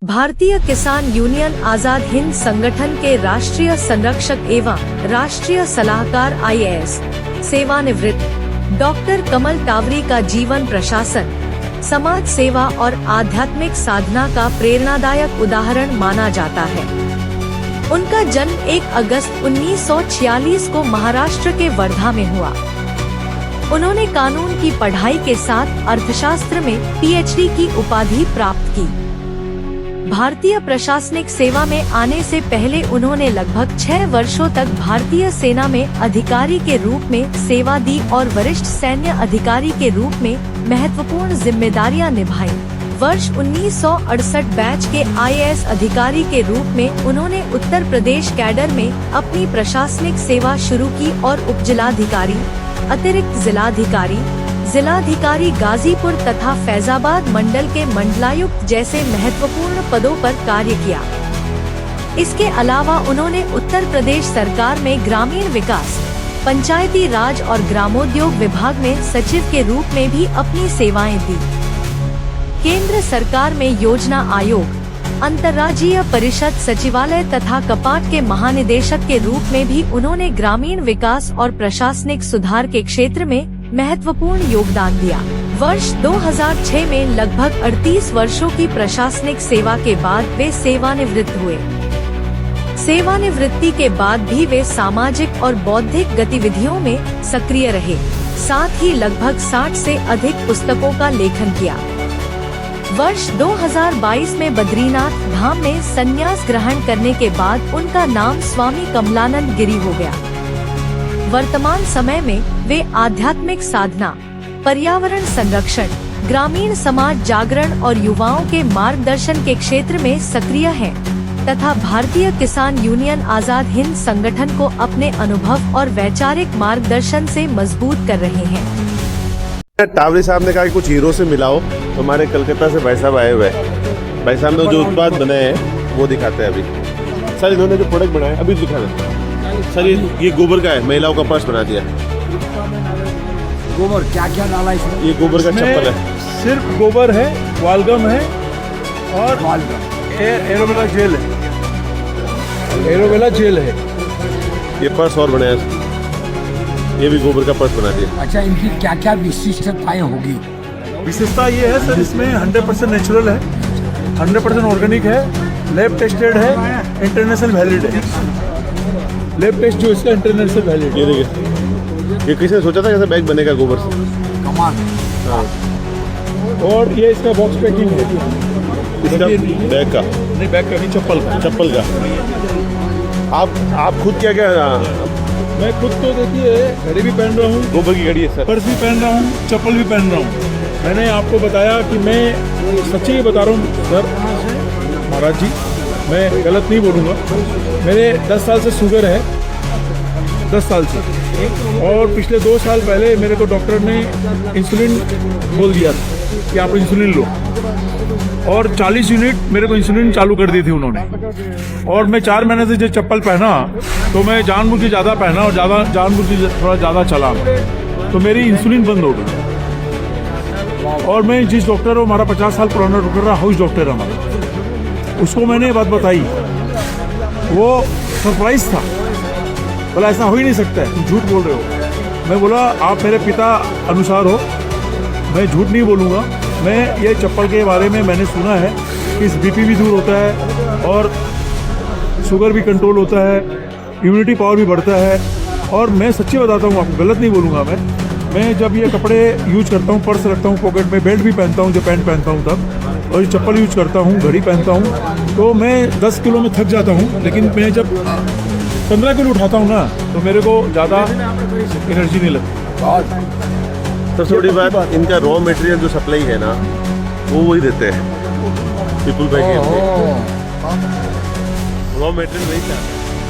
भारतीय किसान यूनियन आजाद हिंद संगठन के राष्ट्रीय संरक्षक एवं राष्ट्रीय सलाहकार IAS सेवानिवृत्त डॉक्टर कमल टावरी का जीवन प्रशासन, समाज सेवा और आध्यात्मिक साधना का प्रेरणादायक उदाहरण माना जाता है। उनका जन्म 1 अगस्त 1946 को महाराष्ट्र के वर्धा में हुआ। उन्होंने कानून की पढ़ाई के साथ अर्थशास्त्र में PhD की उपाधि प्राप्त की। भारतीय प्रशासनिक सेवा में आने से पहले उन्होंने लगभग 6 वर्षों तक भारतीय सेना में अधिकारी के रूप में सेवा दी और वरिष्ठ सैन्य अधिकारी के रूप में महत्वपूर्ण जिम्मेदारियां निभाई। वर्ष 1968 बैच के IAS अधिकारी के रूप में उन्होंने उत्तर प्रदेश कैडर में अपनी प्रशासनिक सेवा शुरू की और उपजिलाधिकारी, अतिरिक्त जिलाधिकारी गाजीपुर तथा फैजाबाद मंडल के मंडलायुक्त जैसे महत्वपूर्ण पदों पर कार्य किया। इसके अलावा उन्होंने उत्तर प्रदेश सरकार में ग्रामीण विकास, पंचायती राज और ग्रामोद्योग विभाग में सचिव के रूप में भी अपनी सेवाएं दी। केंद्र सरकार में योजना आयोग, अंतर्राज्यीय परिषद सचिवालय तथा कपाट के महानिदेशक के रूप में भी उन्होंने ग्रामीण विकास और प्रशासनिक सुधार के क्षेत्र में महत्वपूर्ण योगदान दिया। वर्ष 2006 में लगभग 38 वर्षों की प्रशासनिक सेवा के बाद वे सेवानिवृत्त हुए। सेवानिवृत्ति के बाद भी वे सामाजिक और बौद्धिक गतिविधियों में सक्रिय रहे। साथ ही लगभग 60 से अधिक पुस्तकों का लेखन किया। वर्ष 2022 में बद्रीनाथ धाम में संन्यास ग्रहण करने के बाद उनका नाम स्वामी कमलानंद गिरी हो गया। वर्तमान समय में वे आध्यात्मिक साधना, पर्यावरण संरक्षण, ग्रामीण समाज जागरण और युवाओं के मार्गदर्शन के क्षेत्र में सक्रिय हैं तथा भारतीय किसान यूनियन आजाद हिंद संगठन को अपने अनुभव और वैचारिक मार्गदर्शन से मजबूत कर रहे हैं। टावरी साहब ने कहा कि कुछ हीरो से मिलाओ, तो हमारे कलकत्ता से भाई साहब आए हुए हैं। भाई साहब ने जो उत्पाद बनाए हैं वो दिखाते हैं अभी। सर इन्होंने जो प्रोडक्ट बनाया अभी दिखा दें। सर ये गोबर का है, महिलाओं का पर्स बना दिया। गोबर क्या क्या डाला इसमें? ये गोबर का चप्पल है। सिर्फ गोबर है, वालगम है और एलोवेरा जेल है। एलोवेरा जेल है। ये पर्स और बनाया, ये भी गोबर का पर्स बना दिया। अच्छा, इनकी क्या क्या विशिष्टताएं होगी? विशेषता ये है सर, इसमें 100% नेचुरल है, 100% ऑर्गेनिक है, लैब टेस्टेड है, इंटरनेशनल वैलिड है। लैब टेस्ट जो इसका इंटरनेशनल वैलिड। ये देखिए, ये किसी ने सोचा था कैसे बैग बनेगा गोबर से? कमाल। हाँ। और ये इसका बॉक्स पैकिंग है। इसका बैग का नहीं, बैग का नहीं, चप्पल का। आप खुद क्या मैं खुद तो देखिए घड़ी भी पहन रहा हूँ, गोबर की घड़ी है सर, पर्स भी पहन रहा हूँ, चप्पल भी पहन रहा हूँ। मैंने आपको बताया कि मैं सच्ची बता रहा हूँ सर महाराज जी, मैं गलत नहीं बोलूँगा। मेरे 10 साल से शुगर है, 10 साल से, और पिछले 2 साल पहले मेरे को डॉक्टर ने इंसुलिन बोल दिया था कि आप इंसुलिन लो, और 40 यूनिट मेरे को इंसुलिन चालू कर दी थी उन्होंने। और मैं 4 महीने से जो चप्पल पहना तो मैं जानबूझ के ज़्यादा पहना और जानबूझ के थोड़ा ज़्यादा चला, तो मेरी इंसुलिन बंद हो गई। और मैं जिस डॉक्टर हो, हमारा 50 साल पुराना डॉक्टर रहा, हाउस डॉक्टर हमारा, उसको मैंने ये बात बताई, वो सरप्राइज था। बोला ऐसा हो ही नहीं सकता है, तुम झूठ बोल रहे हो। मैं बोला आप मेरे पिता अनुसार हो, मैं झूठ नहीं बोलूँगा। मैं ये चप्पल के बारे में मैंने सुना है कि इस BP भी दूर होता है और शुगर भी कंट्रोल होता है, इम्यूनिटी पावर भी बढ़ता है। और मैं सच्ची बताता हूँ आपको, गलत नहीं बोलूँगा मैं जब ये कपड़े यूज करता हूँ, पर्स रखता हूँ पॉकेट में, बेल्ट भी पहनता हूँ, जो पैंट पहनता हूँ तब, और ये चप्पल यूज करता हूँ, घड़ी पहनता हूँ, तो मैं 10 किलो में थक जाता हूँ। लेकिन मैं जब 15 किलो उठाता हूँ ना, तो मेरे को ज़्यादा एनर्जी नहीं लगती। सबसे बड़ी बात, इनका रॉ मटेरियल जो सप्लाई है ना, वो वही देते हैं पीपल भाई के। रॉ मटेरियल नहीं था।